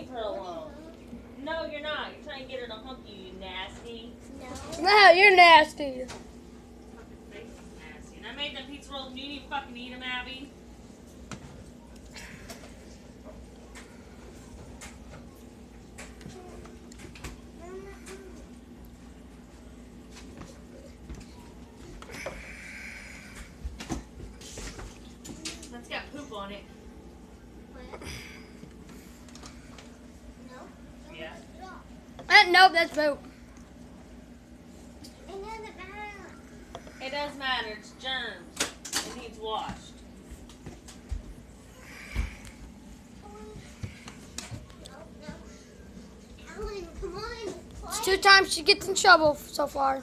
leave her alone. No, you're not. You're trying to get her to hump you, you nasty. No, you're nasty. Fucking face is nasty. And I made them pizza rolls and you didn't fucking eat them, Abby. That's got poop on it. Yeah. Nope, that's poop. It doesn't matter. It does matter. It's germs. It needs washed. Alan, come on. It's 2 times she gets in trouble so far.